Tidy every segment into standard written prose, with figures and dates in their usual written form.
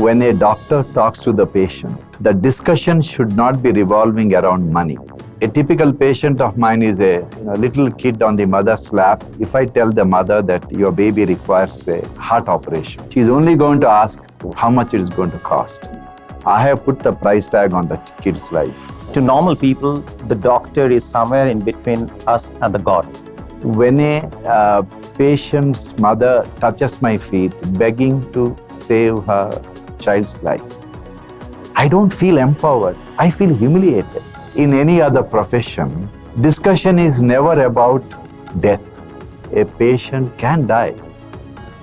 When a doctor talks to the patient, the discussion should not be revolving around money. A typical patient of mine is a little kid on the mother's lap. If I tell the mother that your baby requires a heart operation, she's only going to ask how much it is going to cost. I have put the price tag on the kid's life. To normal people, the doctor is somewhere in between us and the God. When a patient's mother touches my feet, begging to save her child's life, I don't feel empowered. I feel humiliated. In any other profession, discussion is never about death. A patient can die.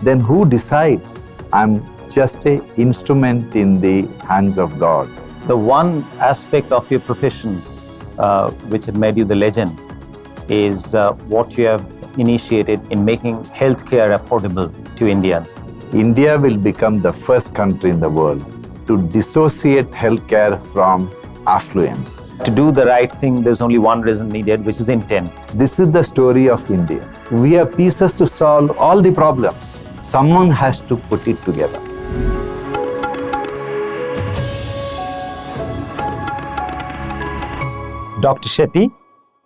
Then who decides? I'm just an instrument in the hands of God. The one aspect of your profession which had made you the legend is what you have initiated in making healthcare affordable to Indians. India will become the first country in the world to dissociate healthcare from affluence. To do the right thing, there's only one reason needed, which is intent. This is the story of India. We have pieces to solve all the problems. Someone has to put it together. Dr. Shetty,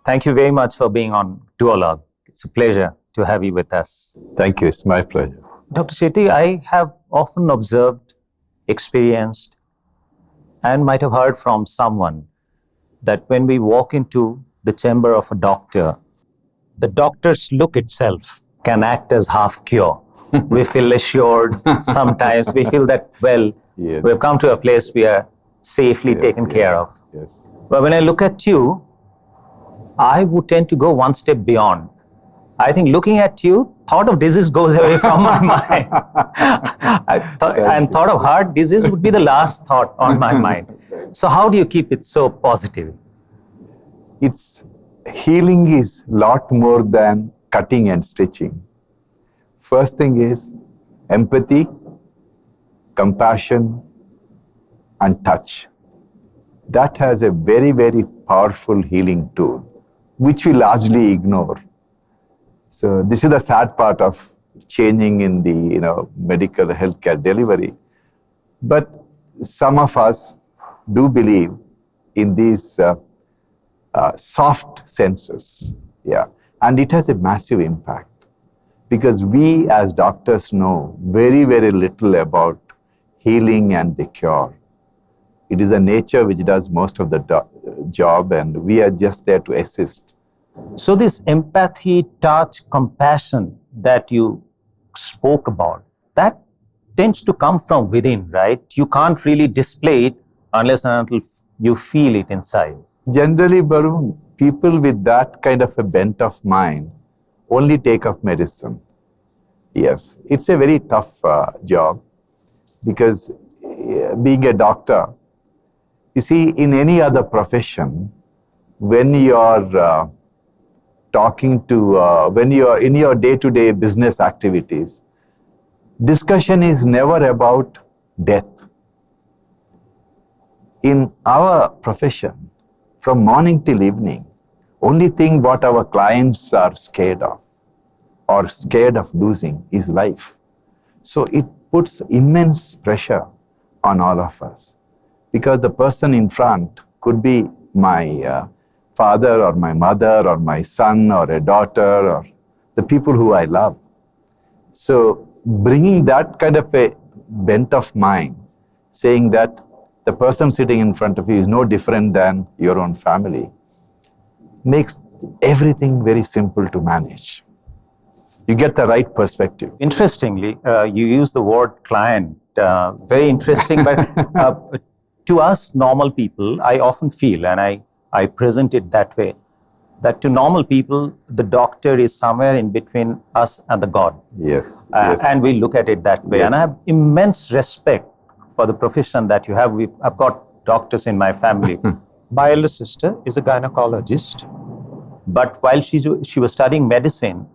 thank you very much for being on Duologue. It's a pleasure to have you with us. Thank you. It's my pleasure. Dr. Shetty, I have often observed, experienced, and might have heard from someone that when we walk into the chamber of a doctor, the doctor's look itself can act as half cure. We feel assured. Sometimes we feel that, well, Yes. we've come to a place we are safely taken care of. Yes. But when I look at you, I would tend to go one step beyond. I think looking at you, thought of disease goes away from my mind. Thought of heart disease would be the last thought on my mind. So how do you keep it so positive? It's healing is a lot more than cutting and stitching. First thing is empathy, compassion, and touch. That has a very, very powerful healing tool, which we largely ignore. So this is the sad part of changing in the medical healthcare delivery. But some of us do believe in these soft senses, and it has a massive impact because we as doctors know very, very little about healing and the cure. It is a nature which does most of the job, and we are just there to assist. So this empathy, touch, compassion that you spoke about, that tends to come from within, right? You can't really display it unless and until you feel it inside. Generally, Barun, people with that kind of a bent of mind only take up medicine. Yes, it's a very tough job because being a doctor, you see, in any other profession, when you are when you are in your day-to-day business activities, discussion is never about death. In our profession, from morning till evening, only thing what our clients are scared of or scared of losing is life. So it puts immense pressure on all of us because the person in front could be my father or my mother or my son or a daughter or the people who I love. So bringing that kind of a bent of mind, saying that the person sitting in front of you is no different than your own family, makes everything very simple to manage. You get the right perspective. Interestingly, you use the word client, very interesting, but to us normal people, I often feel, and I present it that way, that to normal people, the doctor is somewhere in between us and the God. Yes. And we look at it that way. Yes. And I have immense respect for the profession that you have. I've got doctors in my family. My elder sister is a gynecologist. But while she was studying medicine,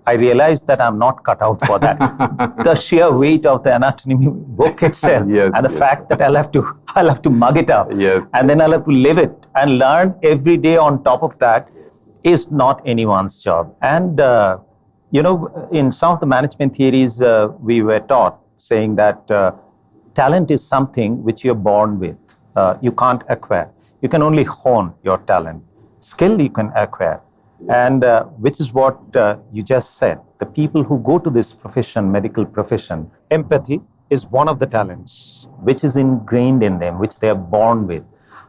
I realized that I'm not cut out for that. The sheer weight of the anatomy book itself, and the fact that I'll have to mug it up, and then I'll have to live it and learn every day on top of that is not anyone's job. And in some of the management theories we were taught, saying that talent is something which you're born with. You can't acquire. You can only hone your talent. Skill you can acquire. And which is what you just said. The people who go to this profession, medical profession, empathy is one of the talents which is ingrained in them, which they are born with.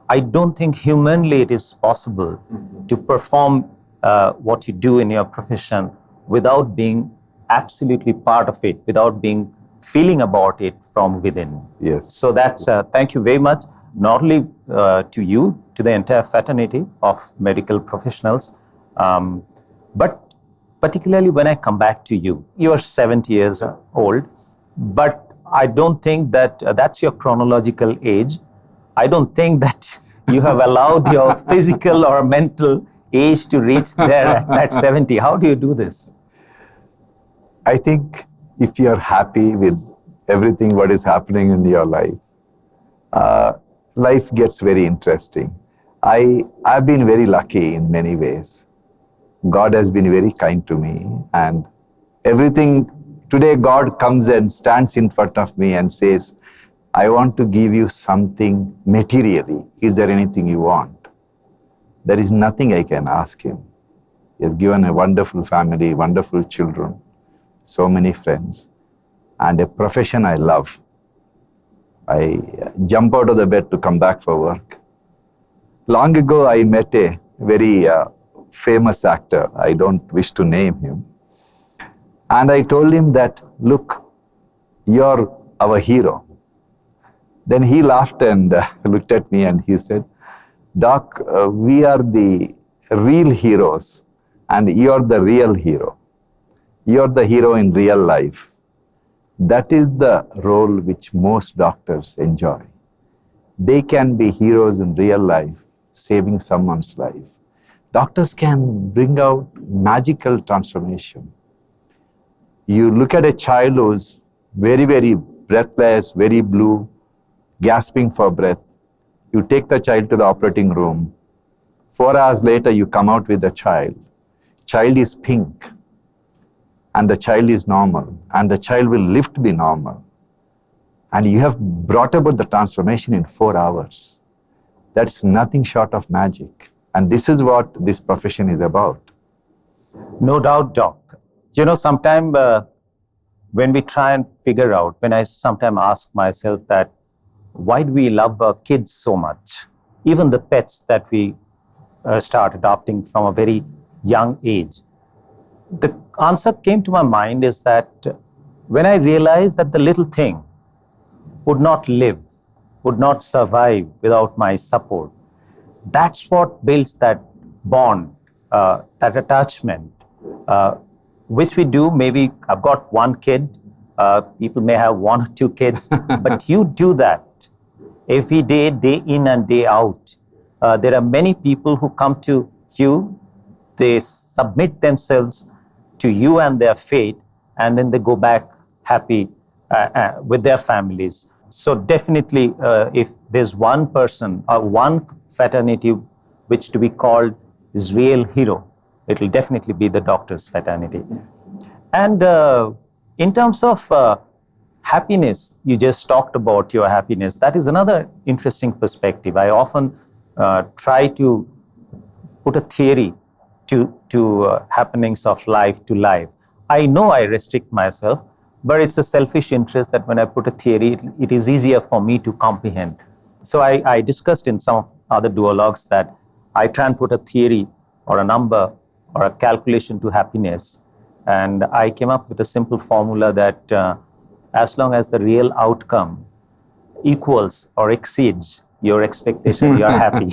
I don't think humanly it is possible to perform what you do in your profession without being absolutely part of it, without being feeling about it from within. Yes. So that's, thank you very much, not only to you, to the entire fraternity of medical professionals, but particularly when I come back to you. You are 70 years old, but I don't think that that's your chronological age. I don't think that you have allowed your physical or mental age to reach there at 70. How do you do this? I think if you're happy with everything what is happening in your life, life gets very interesting. I've been very lucky in many ways. God has been very kind to me, and everything, today God comes and stands in front of me and says, I want to give you something materially. Is there anything you want? There is nothing I can ask him. He has given a wonderful family, wonderful children, so many friends, and a profession I love. I jump out of the bed to come back for work. Long ago, I met a very famous actor. I don't wish to name him. And I told him that, look, you're our hero. Then he laughed and looked at me and he said, Doc, we are the real heroes and you're the real hero. You're the hero in real life. That is the role which most doctors enjoy. They can be heroes in real life, saving someone's life. Doctors can bring out magical transformation. You look at a child who's very, very breathless, very blue, gasping for breath. You take the child to the operating room. 4 hours later, you come out with the child. Child is pink, and the child is normal, and the child will live to be normal. And you have brought about the transformation in 4 hours. That's nothing short of magic. And this is what this profession is about. No doubt, Doc. You know, sometimes when we try and figure out, when I sometimes ask myself that, why do we love our kids so much? Even the pets that we start adopting from a very young age. The answer came to my mind is that when I realized that the little thing would not live, would not survive without my support, that's what builds that bond, that attachment, which we do. Maybe I've got one kid, people may have 1 or 2 kids, but you do that every day, day in and day out. There are many people who come to you, they submit themselves to you and their fate, and then they go back happy with their families. So definitely, if there's one person or one fraternity which to be called is real hero, it will definitely be the doctors' fraternity. And in terms of happiness, you just talked about your happiness. That is another interesting perspective. I often try to put a theory to happenings of life to life. I know I restrict myself, but it's a selfish interest that when I put a theory, it is easier for me to comprehend. So I discussed in some other duologues that I try and put a theory or a number or a calculation to happiness. And I came up with a simple formula that as long as the real outcome equals or exceeds your expectation, you are happy.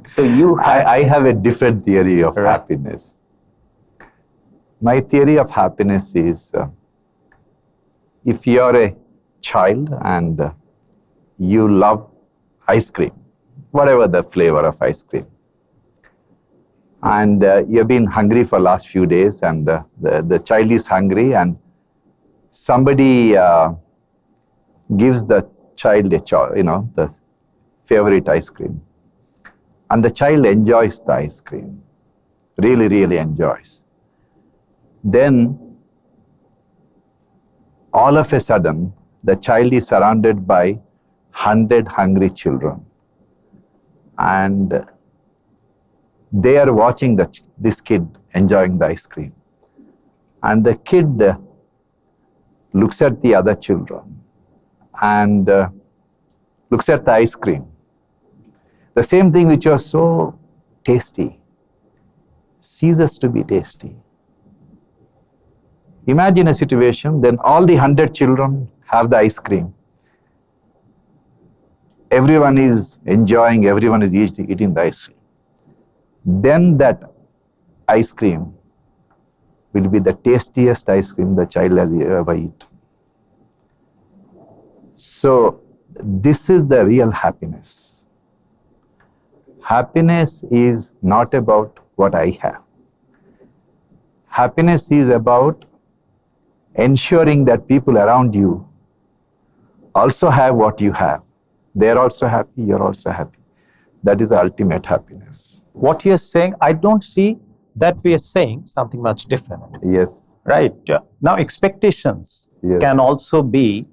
So you have... I have a different theory of happiness. My theory of happiness is if you're a child and you love ice cream, whatever the flavor of ice cream, and you've been hungry for last few days, and the child is hungry, and somebody gives the child the favorite ice cream, and the child enjoys the ice cream, really, really enjoys. Then all of a sudden, the child is surrounded by 100 hungry children. And they are watching this kid enjoying the ice cream. And the kid looks at the other children and looks at the ice cream. The same thing which was so tasty ceases to be tasty. Imagine a situation, then all the 100 children have the ice cream. Everyone is enjoying, everyone is eating the ice cream. Then that ice cream will be the tastiest ice cream the child has ever eaten. So this is the real happiness. Happiness is not about what I have. Happiness is about ensuring that people around you also have what you have. They're also happy, you're also happy. That is the ultimate happiness. What you're saying, I don't see that we are saying something much different. Yes. Right. Now, expectations Yes. can also be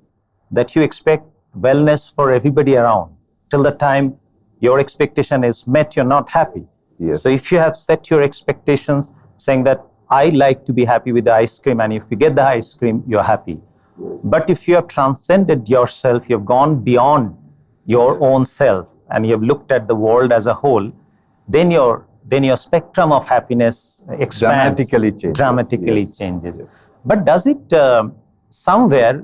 that you expect wellness for everybody around. Till the time your expectation is met, you're not happy. Yes. So if you have set your expectations saying that I like to be happy with the ice cream, and if you get the ice cream, you're happy. Yes. But if you have transcended yourself, you've gone beyond your own self, and you've looked at the world as a whole, then your spectrum of happiness expands, dramatically changes. Yes. But does it somewhere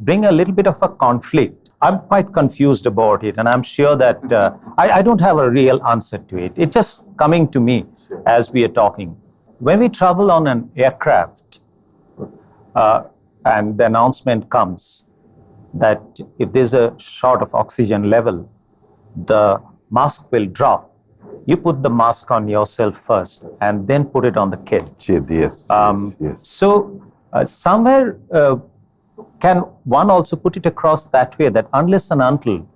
bring a little bit of a conflict? I'm quite confused about it, and I'm sure that I don't have a real answer to it. It's just coming to me as we are talking. When we travel on an aircraft and the announcement comes that if there's a short of oxygen level, the mask will drop. You put the mask on yourself first and then put it on the kid. Yes. Yes. So somewhere can one also put it across that way, that unless and until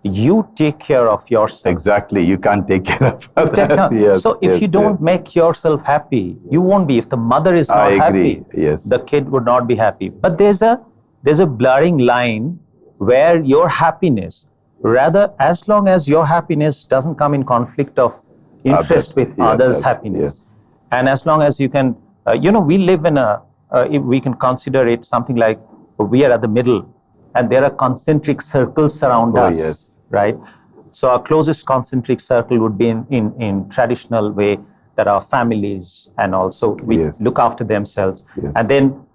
you take care of yourself. Exactly. You can't take care of others. Yes, so if you don't make yourself happy, you won't be. If the mother is not happy, yes, the kid would not be happy. But there's a blurring line where your happiness, rather, as long as your happiness doesn't come in conflict of interest with others' happiness, yes. and as long as you can, we live in we can consider it something like we are at the middle, and there are concentric circles around us, yes. right? So our closest concentric circle would be in traditional way that our families, and also we yes. look after themselves, yes. and then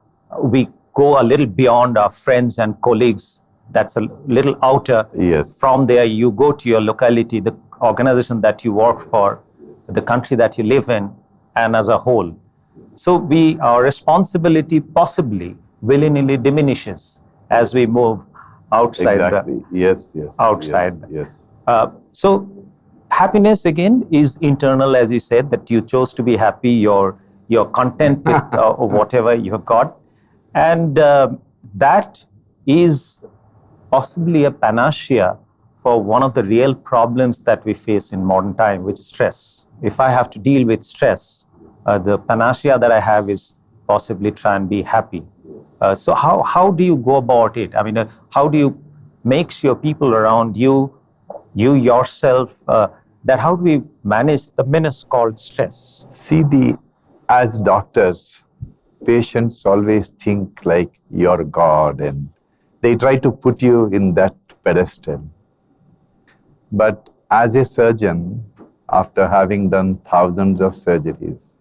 we go a little beyond our friends and colleagues. That's a little outer. Yes. From there, you go to your locality, the organization that you work for, the country that you live in, and as a whole. So our responsibility possibly willy-nilly diminishes as we move outside. Exactly. Yes. Outside. Yes. So happiness again is internal, as you said, that you chose to be happy. You're content with whatever you have got, and that is possibly a panacea for one of the real problems that we face in modern time, which is stress. If I have to deal with stress, the panacea that I have is possibly try and be happy. So how do you go about it? I mean, how do you make sure people around you, you yourself, that how do we manage the menace called stress? See, as doctors, patients always think like you're God, and they try to put you in that pedestal. But as a surgeon, after having done thousands of surgeries,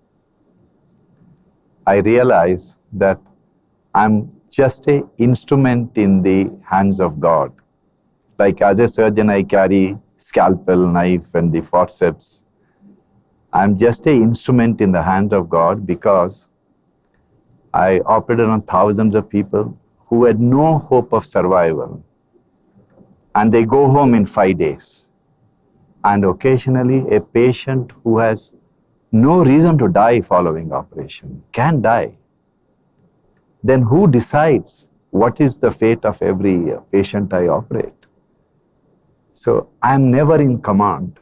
I realize that I'm just an instrument in the hands of God. Like as a surgeon, I carry scalpel, knife, and the forceps. I'm just an instrument in the hand of God because I operated on thousands of people who had no hope of survival. And they go home in 5 days. And occasionally a patient who has no reason to die following operation can die. Then who decides what is the fate of every patient I operate? So I'm never in command.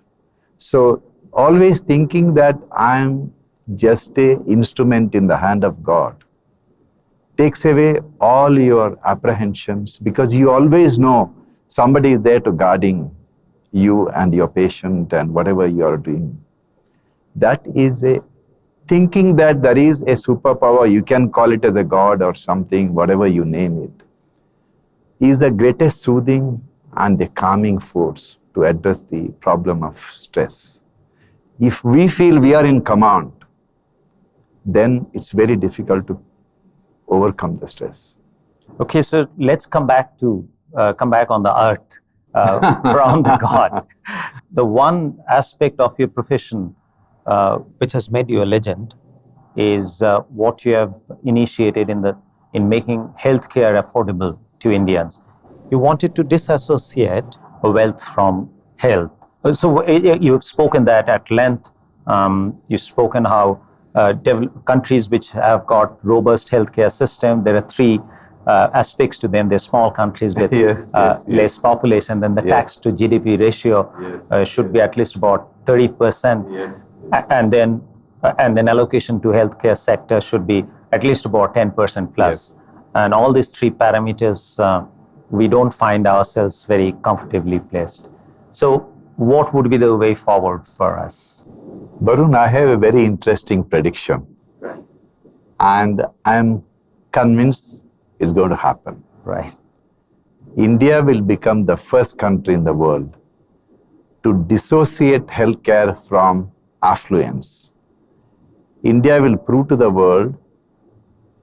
So always thinking that I'm just an instrument in the hand of God takes away all your apprehensions because you always know somebody is there to guarding you and your patient and whatever you are doing. That is a thinking that there is a superpower, you can call it as a god or something, whatever you name it, is the greatest soothing and a calming force to address the problem of stress. If we feel we are in command, then it's very difficult to overcome the stress. Okay, so let's come back on the earth from the God. The one aspect of your profession which has made you a legend is what you have initiated in making healthcare affordable to Indians. You wanted to disassociate wealth from health. So you've spoken that at length. You've spoken how countries which have got robust healthcare system, there are three aspects to them. They're small countries with less population, then the tax to GDP ratio should be at least about 30%. And then allocation to healthcare sector should be at least about 10% plus. And all these three parameters, we don't find ourselves very comfortably placed. So what would be the way forward for us? Barun, I have a very interesting prediction. Right. And I'm convinced it's going to happen. Right. India will become the first country in the world to dissociate healthcare from affluence. India will prove to the world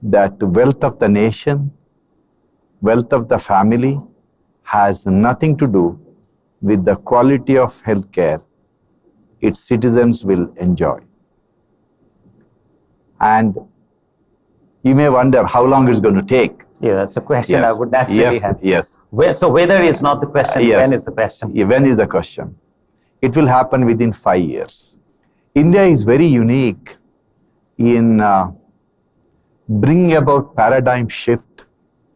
that wealth of the nation, wealth of the family has nothing to do with the quality of healthcare its citizens will enjoy. And you may wonder how long it's going to take. Yeah, that's a question I would naturally have. Yes. So whether is not the question, when is the question? When is the question? It will happen within 5 years. India is very unique in bringing about paradigm shift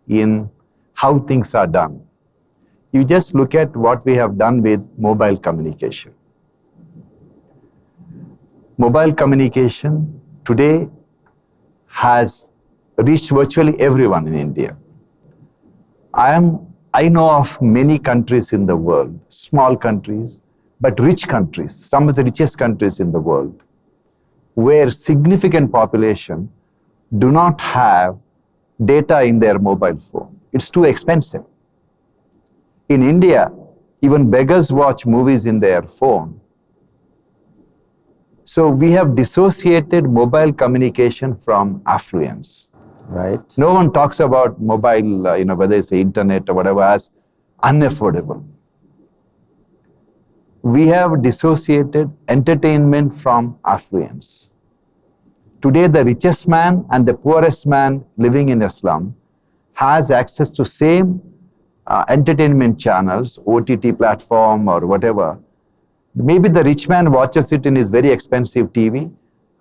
in how things are done. You just look at what we have done with mobile communication. Mobile communication today has reached virtually everyone in India. I know of many countries in the world, small countries, but rich countries, some of the richest countries in the world, where significant population do not have data in their mobile phone. It's too expensive. In India, even beggars watch movies in their phone. So we have dissociated mobile communication from affluence. Right. No one talks about mobile, whether it's the internet or whatever, as unaffordable. We have dissociated entertainment from affluence. Today, the richest man and the poorest man living in a slum has access to same entertainment channels, OTT platform or whatever. Maybe the rich man watches it in his very expensive TV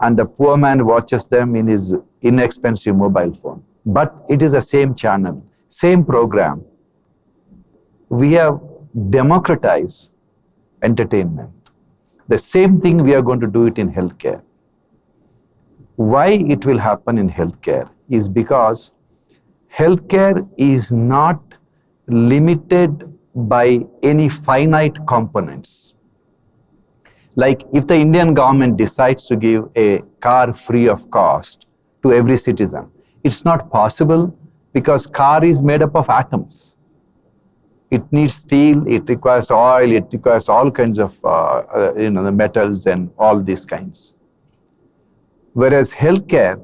and the poor man watches them in his inexpensive mobile phone. But it is the same channel, same program. We have democratized entertainment. The same thing we are going to do it in healthcare. Why it will happen in healthcare is because healthcare is not limited by any finite components. Like if the Indian government decides to give a car free of cost to every citizen, it's not possible because car is made up of atoms. It needs steel, it requires oil, it requires all kinds of the metals and all these kinds. Whereas healthcare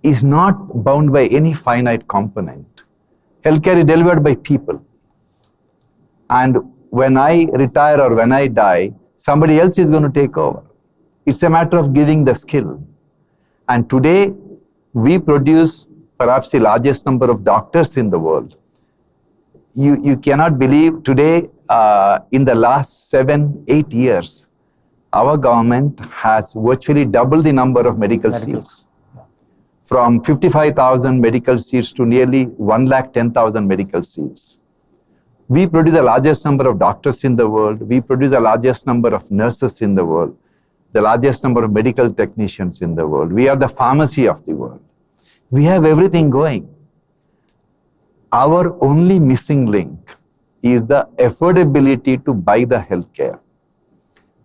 is not bound by any finite component. Healthcare is delivered by people. And when I retire or when I die, somebody else is going to take over. It's a matter of giving the skill. And today, we produce perhaps the largest number of doctors in the world. You cannot believe today, in the last 7-8 years, our government has virtually doubled the number of medical seats. From 55,000 medical seats to nearly 110,000 medical seats. We produce the largest number of doctors in the world. We produce the largest number of nurses in the world, the largest number of medical technicians in the world. We are the pharmacy of the world. We have everything going. Our only missing link is the affordability to buy the healthcare.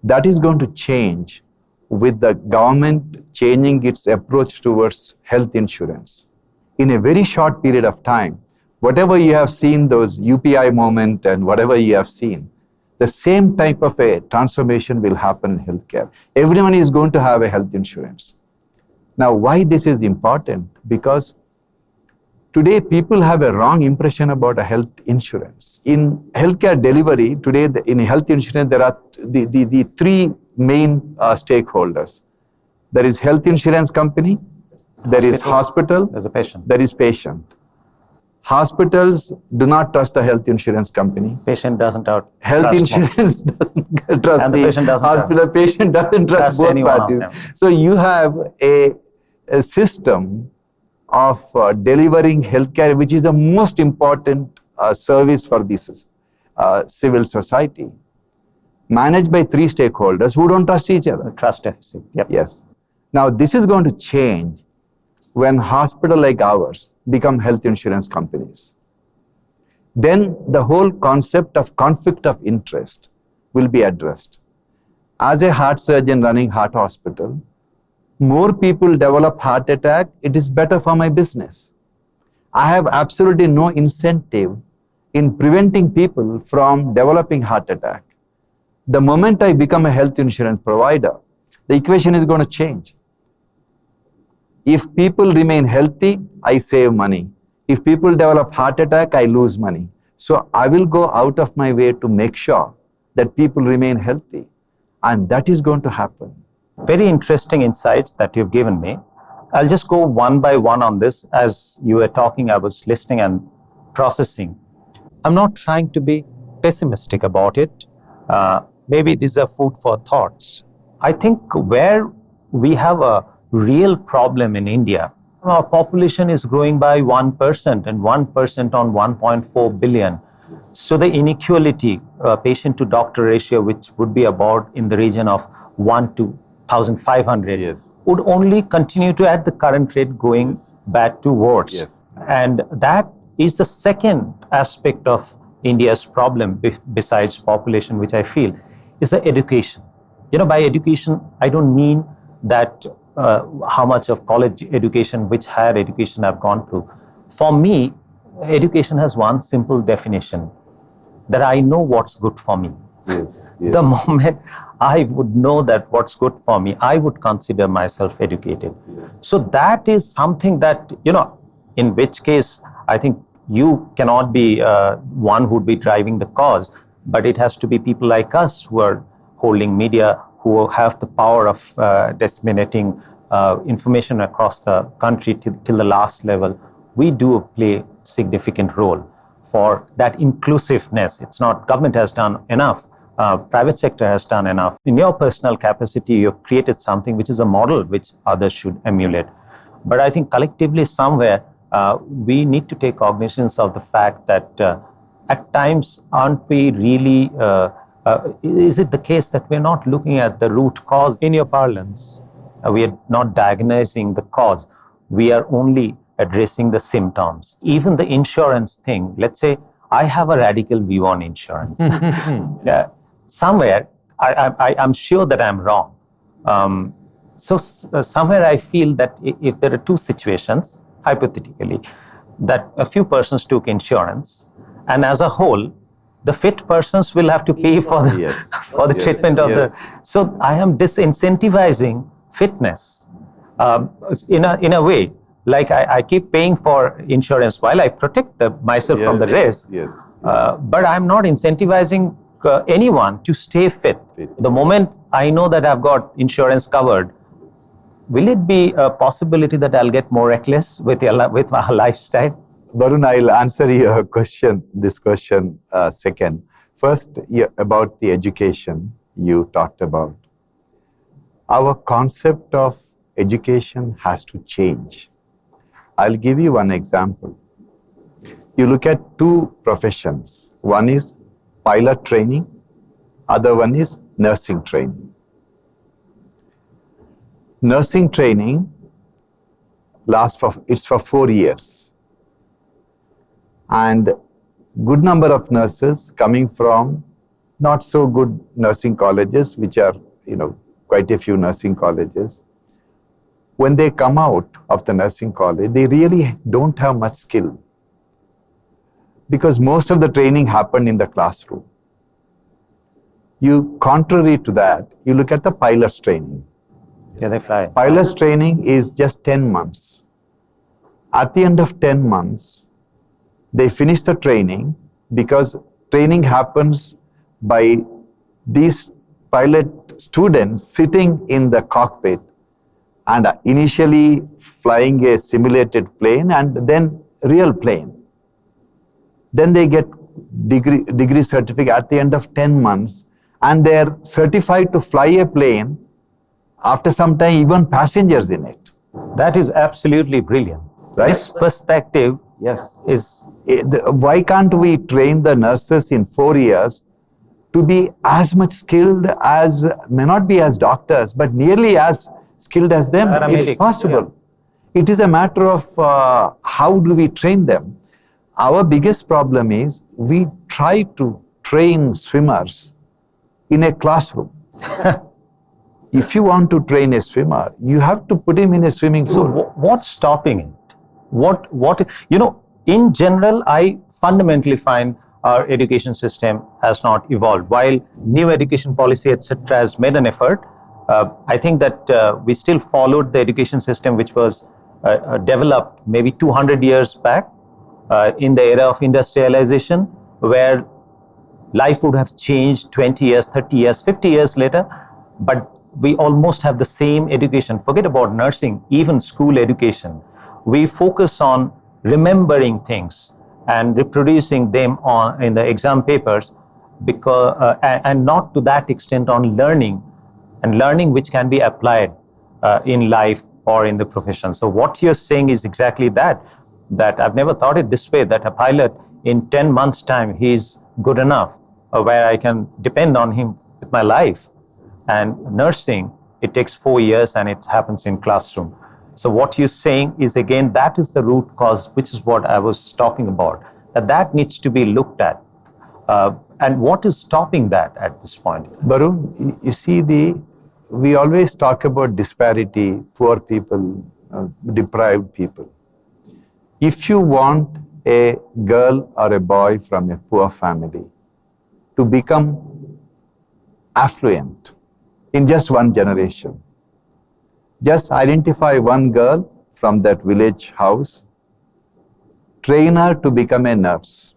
That is going to change with the government changing its approach towards health insurance. In a very short period of time, whatever you have seen, those UPI moment and whatever you have seen, the same type of a transformation will happen in healthcare. Everyone is going to have a health insurance. Now, why this is important? Because today people have a wrong impression about a health insurance. In healthcare delivery, today in health insurance, there are the three main stakeholders. There is health insurance company, there is hospital, there's a patient. there is patient. Hospitals do not trust the health insurance company. Patient doesn't out. Health insurance doesn't trust And the patient doesn't hospital. Patient doesn't trust both any one of parties. them. So you have a system of delivering healthcare, which is the most important service for this civil society, managed by three stakeholders who don't trust each other. Trust deficit. Yep. Yes. Now, this is going to change when hospitals like ours become health insurance companies. Then the whole concept of conflict of interest will be addressed. As a heart surgeon running heart hospital, more people develop heart attack, it is better for my business. I have absolutely no incentive in preventing people from developing heart attack. The moment I become a health insurance provider, the equation is going to change. If people remain healthy, I save money. If people develop heart attack, I lose money. So I will go out of my way to make sure that people remain healthy. And that is going to happen. Very interesting insights that you've given me. I'll just go one by one on this. As you were talking, I was listening and processing. I'm not trying to be pessimistic about it. Maybe these are food for thoughts. I think where we have a real problem in India, our population is growing by 1% and 1% on 1.4 billion. So the inequality, patient to doctor ratio, which would be about in the region of 1 to 1,500, Yes. would only continue to at the current rate going bad to worse. Yes. And that is the second aspect of India's problem besides population, which I feel is the education. By education, I don't mean that how much of college education, which higher education I've gone through. For me, education has one simple definition, that I know what's good for me. Yes, yes. The moment I would know that what's good for me, I would consider myself educated. Yes. So that is something that, in which case, I think you cannot be one who would be driving the cause, but it has to be people like us who are holding media, who have the power of disseminating information across the country till the last level. We do play significant role for that inclusiveness. It's not government has done enough, private sector has done enough. In your personal capacity, you've created something which is a model which others should emulate. But I think collectively somewhere, we need to take cognizance of the fact that at times aren't we really, is it the case that we're not looking at the root cause? In your parlance, we are not diagnosing the cause. We are only addressing the symptoms. Even the insurance thing, let's say I have a radical view on insurance. Somewhere, I'm sure that I'm wrong. So somewhere I feel that if there are two situations, hypothetically, that a few persons took insurance, and as a whole, the fit persons will have to pay for the, Yes. for the Yes. treatment of Yes. the... So I am disincentivizing fitness in a way. Like I keep paying for insurance while I protect myself from the risk. Yes. But I'm not incentivizing anyone to stay fit. The moment I know that I've got insurance covered, will it be a possibility that I'll get more reckless with my lifestyle? Barun, I'll answer your question, this question second. First, about the education you talked about. Our concept of education has to change. I'll give you one example. You look at two professions. One is pilot training, other one is nursing training. Nursing training, it's for 4 years. And good number of nurses coming from not so good nursing colleges, which are, quite a few nursing colleges. When they come out of the nursing college, they really don't have much skill, because most of the training happened in the classroom. Contrary to that, you look at the pilot's training. Yeah, they fly. Pilot's training is just 10 months. At the end of 10 months, they finish the training, because training happens by these pilot students sitting in the cockpit and initially flying a simulated plane and then real plane. Then they get degree certificate at the end of 10 months, and they're certified to fly a plane, after some time even passengers in it. That is absolutely brilliant. Right? This perspective is... Why can't we train the nurses in 4 years to be as much skilled as, may not be as doctors, but nearly as skilled as them? Paramedics, it's possible. Yeah. It is a matter of how do we train them. Our biggest problem is we try to train swimmers in a classroom. If you want to train a swimmer, you have to put him in a swimming pool. So what's stopping it? What in general, I fundamentally find our education system has not evolved. While new education policy, etc., has made an effort, I think that we still followed the education system which was developed maybe 200 years back in the era of industrialization, where life would have changed 20 years, 30 years, 50 years later, but we almost have the same education. Forget about nursing, even school education. We focus on remembering things and reproducing them in the exam papers, because and not to that extent on learning, and learning which can be applied in life or in the profession. So what you're saying is exactly that I've never thought it this way, that a pilot in 10 months' time, he's good enough, where I can depend on him with my life. And nursing, it takes 4 years and it happens in classroom. So what you're saying is, again, that is the root cause, which is what I was talking about, that needs to be looked at. And what is stopping that at this point? Barun, you see, we always talk about disparity, poor people, deprived people. If you want a girl or a boy from a poor family to become affluent in just one generation, just identify one girl from that village house, train her to become a nurse.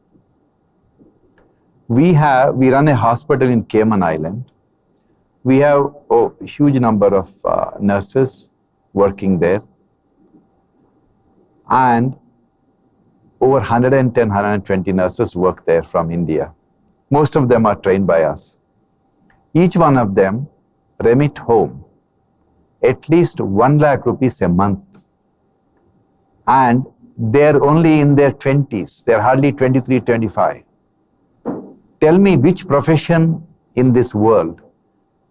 We run a hospital in Cayman Island. We have a huge number of nurses working there, and over 110, 120 nurses work there from India. Most of them are trained by us. Each one of them remit home at least 1 lakh rupees a month. And they're only in their 20s. They're hardly 23, 25. Tell me which profession in this world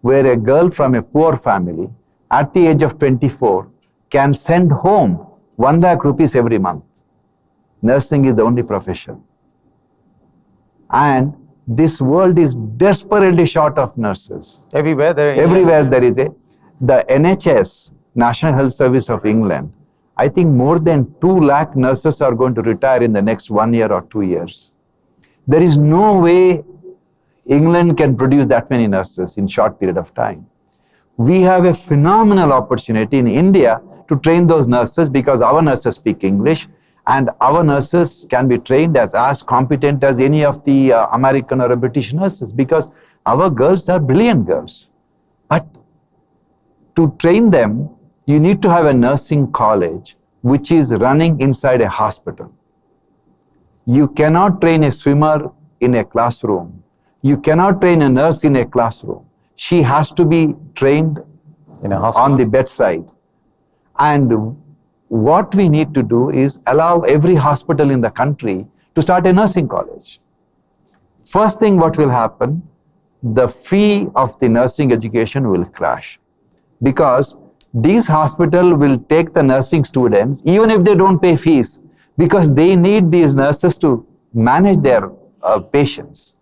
where a girl from a poor family at the age of 24 can send home 1 lakh rupees every month. Nursing is the only profession. And this world is desperately short of nurses. Everywhere there is the NHS, National Health Service of England, I think more than 2 lakh nurses are going to retire in the next 1 year or 2 years. There is no way England can produce that many nurses in short period of time. We have a phenomenal opportunity in India to train those nurses, because our nurses speak English, and our nurses can be trained as competent as any of the American or British nurses, because our girls are brilliant girls. But to train them, you need to have a nursing college which is running inside a hospital. You cannot train a swimmer in a classroom. You cannot train a nurse in a classroom. She has to be trained in a hospital, on the bedside. And what we need to do is allow every hospital in the country to start a nursing college. First thing what will happen, the fee of the nursing education will crash, because These hospitals will take the nursing students, even if they don't pay fees, because they need these nurses to manage their patients,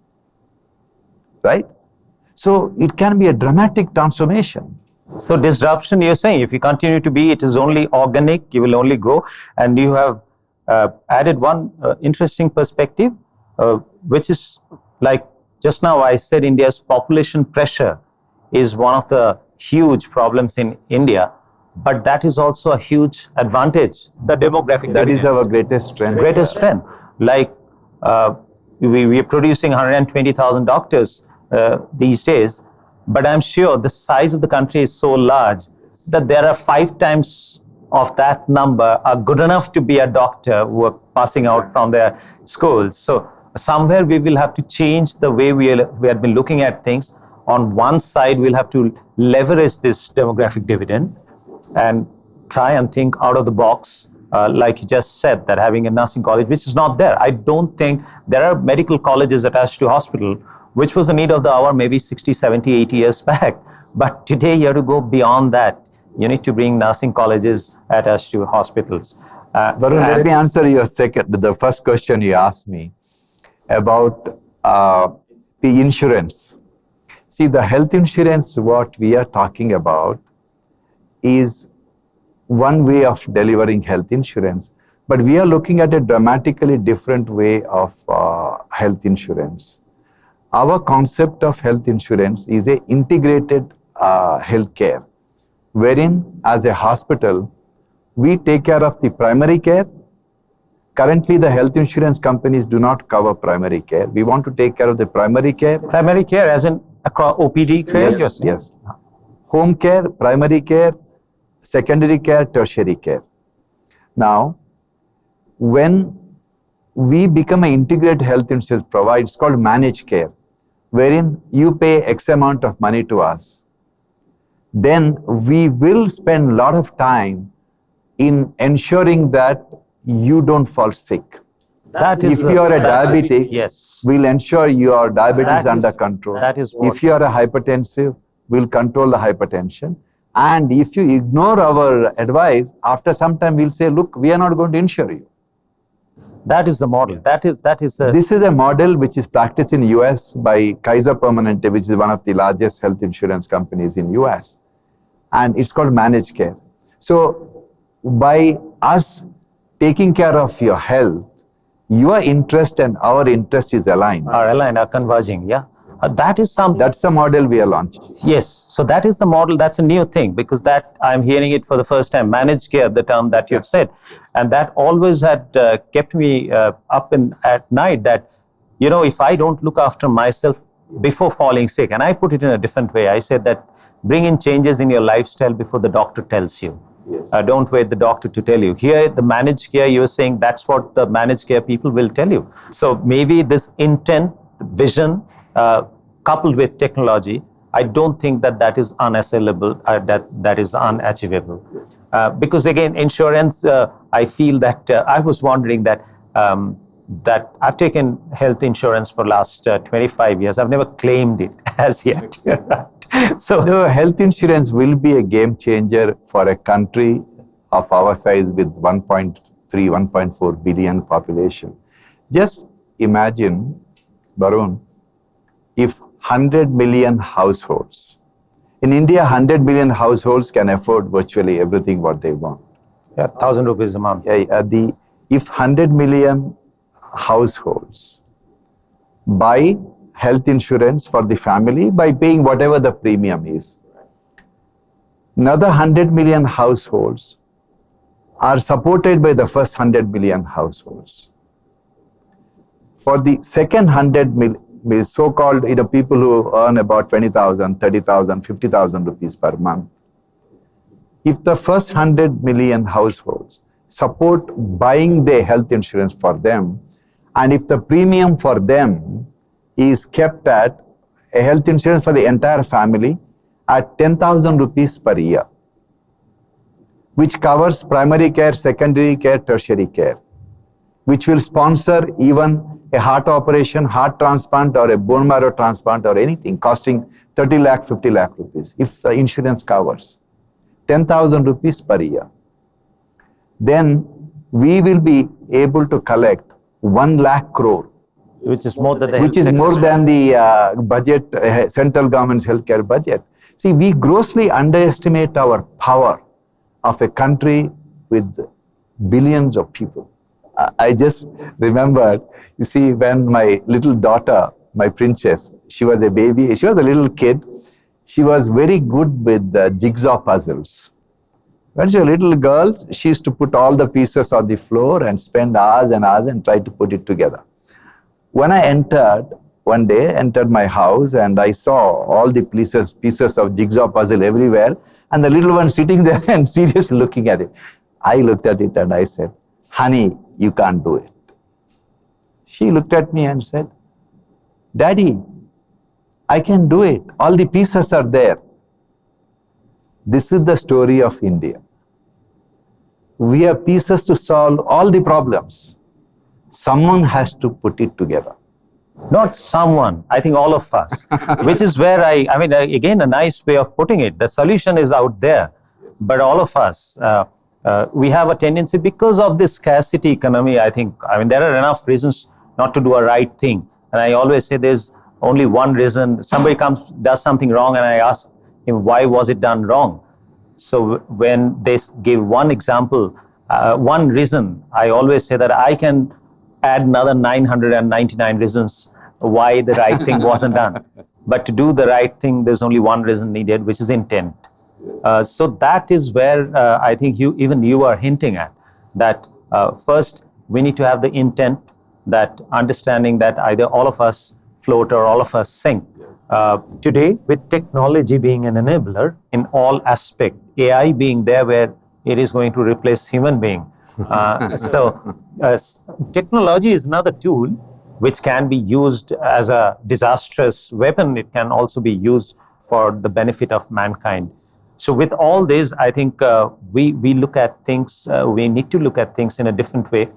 right? So it can be a dramatic transformation. So disruption, you're saying, if you continue to be, it is only organic, you will only grow. And you have added one interesting perspective, which is like just now I said India's population pressure is one of the huge problems in India, but that is also a huge advantage, the demographic. That is our greatest strength. Greatest strength. Like we are producing 120,000 doctors these days, but I'm sure the size of the country is so large that there are 5 times of that number are good enough to be a doctor who are passing out from their schools. So somewhere we will have to change the way we have been looking at things. On one side, we'll have to leverage this demographic dividend and try and think out of the box. Like you just said, that having a nursing college, which is not there. I don't think there are medical colleges attached to hospital, which was a need of the hour maybe 60, 70, 80 years back. But today you have to go beyond that. You need to bring nursing colleges attached to hospitals. Barun, let me answer the first question you asked me about the insurance. See, the health insurance, what we are talking about is one way of delivering health insurance, but we are looking at a dramatically different way of health insurance. Our concept of health insurance is an integrated health care, wherein as a hospital, we take care of the primary care. Currently, the health insurance companies do not cover primary care. We want to take care of the primary care. Primary care as in across OPD care? Yes, yes. Home care, primary care, secondary care, tertiary care. Now, when we become an integrated health insurance provider, it's called managed care, wherein you pay X amount of money to us. Then we will spend a lot of time in ensuring that you don't fall sick. If you are a diabetic, yes, we'll ensure your diabetes is under control. That is if you are a hypertensive, we'll control the hypertension. And if you ignore our advice, after some time we'll say, look, we are not going to insure you. That is the model. This is a model which is practiced in US by Kaiser Permanente, which is one of the largest health insurance companies in US. And it's called managed care. So by us taking care of your health, your interest and our interest is aligned. Are converging, yeah. That's the model we are launching. Yes, so that is the model. That's a new thing, because that I'm hearing it for the first time. Managed care, the term that you've said, and that always had kept me up at night. That if I don't look after myself before falling sick, and I put it in a different way. I said that bring in changes in your lifestyle before the doctor tells you. Yes. Don't wait the doctor to tell you. Here, the managed care, you're saying that's what the managed care people will tell you. So maybe this intent, vision, coupled with technology, I don't think that is unassailable, that is unachievable. Because again, insurance, I feel that I was wondering that I've taken health insurance for last 25 years. I've never claimed it as yet. So the health insurance will be a game changer for a country of our size with 1.3, 1.4 billion population. Just imagine, Barun, if 100 million households, in India, 100 million households can afford virtually everything what they want. Yeah, 1,000 rupees a month. If 100 million households buy health insurance for the family by paying whatever the premium is, another 100 million households are supported by the first 100 million households. For the second 100 million, so-called people who earn about 20,000, 30,000, 50,000 rupees per month, if the first 100 million households support buying the health insurance for them, and if the premium for them is kept at a health insurance for the entire family at 10,000 rupees per year, which covers primary care, secondary care, tertiary care, which will sponsor even a heart operation, heart transplant, or a bone marrow transplant, or anything costing 30 lakh, 50 lakh rupees, if the insurance covers. 10,000 rupees per year. Then we will be able to collect 1 lakh crore, Which is more than the which health is more sector. than the budget, central government's healthcare budget. See, we grossly underestimate our power of a country with billions of people. I just remembered, you see, when my little daughter, my princess, she was a baby, she was a little kid, she was very good with jigsaw puzzles. When she was a little girl, she used to put all the pieces on the floor and spend hours and hours and try to put it together. When I one day entered my house and I saw all the pieces of jigsaw puzzle everywhere and the little one sitting there and seriously looking at it. I looked at it and I said, honey, you can't do it. She looked at me and said, Daddy, I can do it. All the pieces are there. This is the story of India. We have pieces to solve all the problems. Someone has to put it together. Not someone, I think all of us, which is where again, a nice way of putting it. The solution is out there, but all of us, we have a tendency because of this scarcity economy. There are enough reasons not to do a right thing. And I always say there's only one reason. Somebody does something wrong and I ask him, why was it done wrong? So when they give one example, one reason, I always say that I can add another 999 reasons why the right thing wasn't done. But to do the right thing, there's only one reason needed, which is intent. So that is where I think you are hinting at, that first we need to have the intent, that understanding that either all of us float or all of us sink. Today, with technology being an enabler in all aspects, AI being there where it is going to replace human being. Technology is another tool which can be used as a disastrous weapon. It can also be used for the benefit of mankind. So with all this, I think we look at things, we need to look at things in a different way.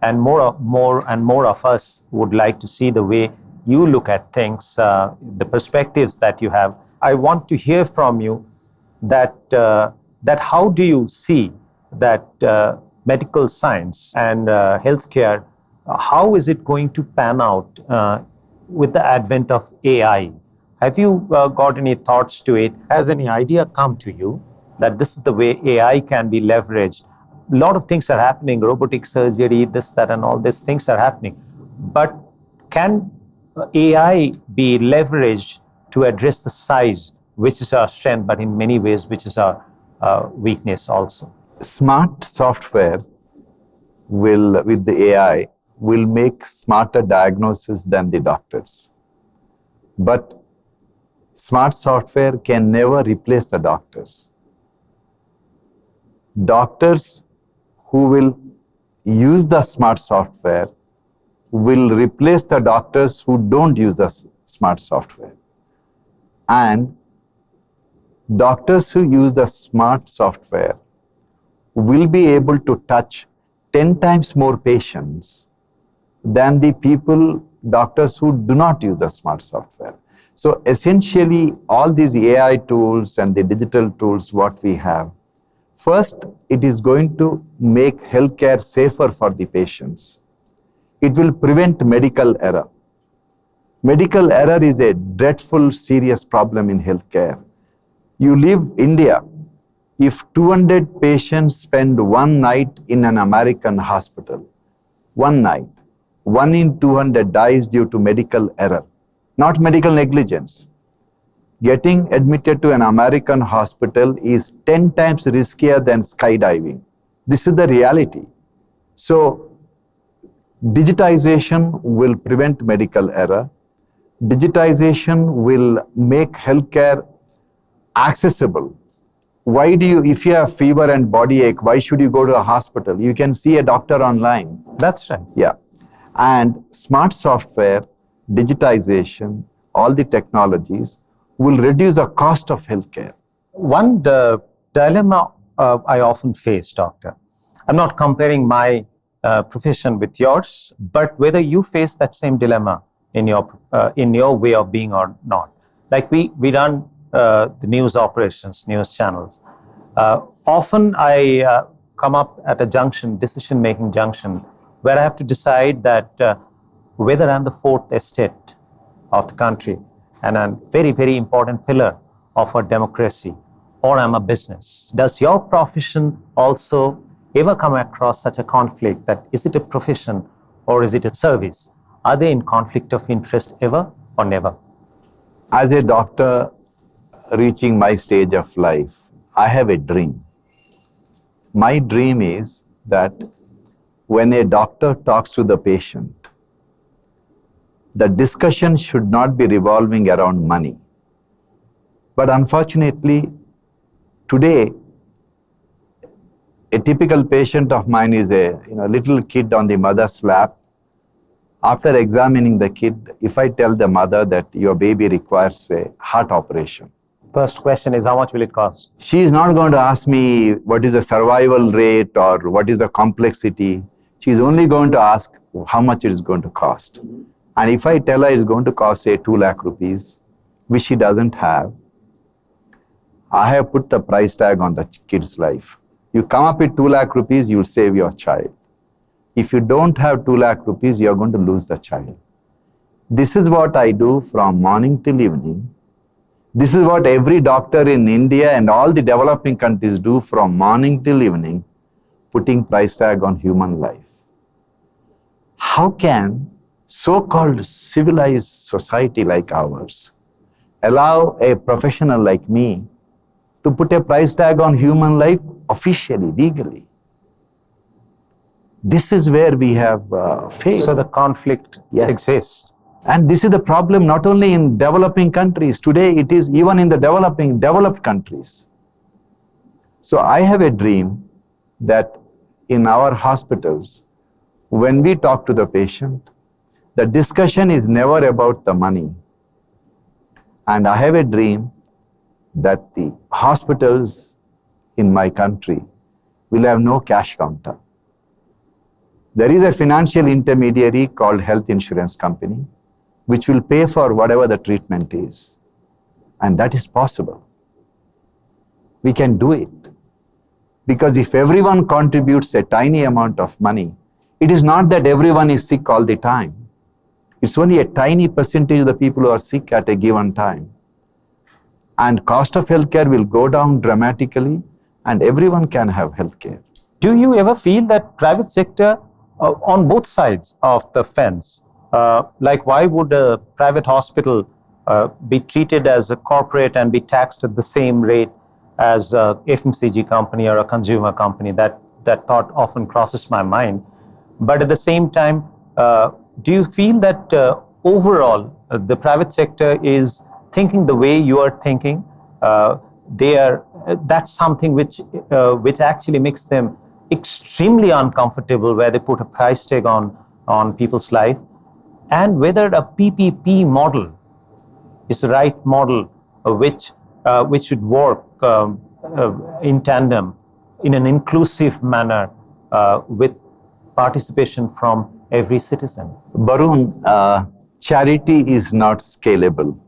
And more and more of us would like to see the way you look at things, the perspectives that you have. I want to hear from you that how do you see that medical science and healthcare, how is it going to pan out with the advent of AI? Have you got any thoughts to it? Has any idea come to you that this is the way AI can be leveraged? A lot of things are happening, robotic surgery, this, that, and all these things are happening. But can AI be leveraged to address the size, which is our strength, but in many ways, which is our weakness also? Smart software with the AI, will make smarter diagnosis than the doctors. But smart software can never replace the doctors. Doctors who will use the smart software will replace the doctors who don't use the smart software. And doctors who use the smart software will be able to touch 10 times more patients than the doctors who do not use the smart software. So essentially, all these AI tools and the digital tools what we have, first, it is going to make healthcare safer for the patients. It will prevent medical error. Medical error is a dreadful, serious problem in healthcare. You leave India, if 200 patients spend one night in an American hospital, one night, 1 in 200 dies due to medical error, not medical negligence. Getting admitted to an American hospital is 10 times riskier than skydiving. This is the reality. So, digitization will prevent medical error. Digitization will make healthcare accessible. If you have fever and body ache, why should you go to a hospital? You can see a doctor online. That's right. Yeah. And smart software, digitization, all the technologies will reduce the cost of healthcare. One dilemma I often face, doctor, I'm not comparing my profession with yours, but whether you face that same dilemma in your way of being or not. Like we run the news operations, news channels. Often I come up at a junction, decision-making junction, where I have to decide that whether I'm the fourth estate of the country and a very, very important pillar of our democracy, or I'm a business. Does your profession also ever come across such a conflict that is it a profession or is it a service? Are they in conflict of interest ever or never? As a doctor reaching my stage of life, I have a dream. My dream is that when a doctor talks to the patient, the discussion should not be revolving around money. But unfortunately, today, a typical patient of mine is a little kid on the mother's lap. After examining the kid, if I tell the mother that your baby requires a heart operation, First question is, how much will it cost? she is not going to ask me what is the survival rate or what is the complexity. She is only going to ask how much it is going to cost. And if I tell her it's going to cost, say, 2 lakh rupees, which she doesn't have, I have put the price tag on the kid's life. You come up with 2 lakh rupees, you will save your child. If you don't have 2 lakh rupees, you are going to lose the child. This is what I do from morning till evening. This is what every doctor in India and all the developing countries do from morning till evening, putting price tag on human life. How can so-called civilized society like ours allow a professional like me to put a price tag on human life officially, legally? This is where we have failed. So the conflict exists. And this is the problem not only in developing countries. Today it is even in the developed countries. So I have a dream that in our hospitals, when we talk to the patient, the discussion is never about the money. And I have a dream that the hospitals in my country will have no cash counter. There is a financial intermediary called health insurance company, which will pay for whatever the treatment is. And that is possible. We can do it. Because if everyone contributes a tiny amount of money, it is not that everyone is sick all the time. It's only a tiny percentage of the people who are sick at a given time. And cost of healthcare will go down dramatically and everyone can have healthcare. Do you ever feel that private sector on both sides of the fence, like why would a private hospital be treated as a corporate and be taxed at the same rate as a FMCG company or a consumer company? That thought often crosses my mind. But at the same time, do you feel that overall the private sector is thinking the way you are thinking? That's something which actually makes them extremely uncomfortable, where they put a price tag on people's life, and whether a PPP model is the right model which should work in tandem in an inclusive manner with participation from every citizen. Barun, charity is not scalable.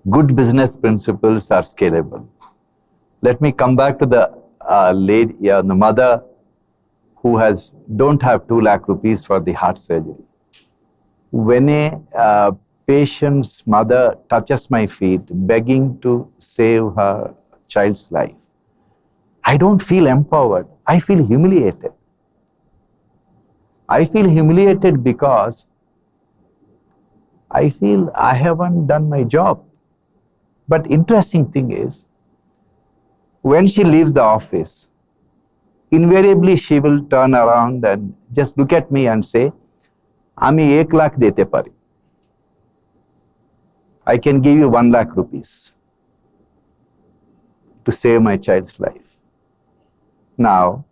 Good business principles are scalable. Let me come back to the the mother who don't have 2 lakh rupees for the heart surgery. When a patient's mother touches my feet begging to save her child's life, I don't feel empowered. I feel humiliated. I feel humiliated because I feel I haven't done my job. But interesting thing is, when she leaves the office, invariably she will turn around and just look at me and say, "Ami 1 lakh dete pari. I can give you 1 lakh rupees to save my child's life." Now,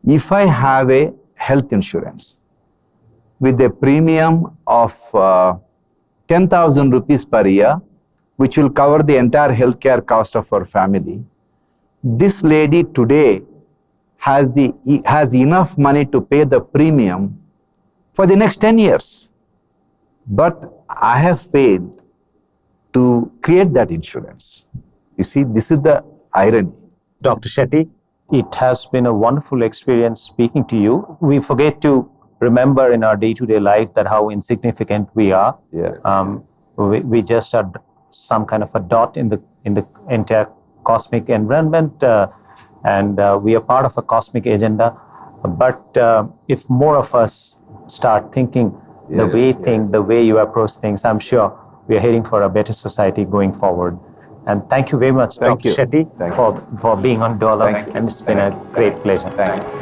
if I have a health insurance with a premium of 10,000 rupees per year, which will cover the entire healthcare cost of our family, this lady today has enough money to pay the premium for the next 10 years. But I have failed to create that insurance. You see, this is the irony. Dr. Shetty, it has been a wonderful experience speaking to you. We forget to remember in our day-to-day life that how insignificant we are. Yeah. We just are some kind of a dot in the entire cosmic environment, and we are part of a cosmic agenda. But if more of us start thinking the way you approach things, I'm sure we are heading for a better society going forward. And thank you very much, Thank Dr. you. Shetty, Thank for being on Duologue. Thank you. And it's been a great pleasure. Thanks.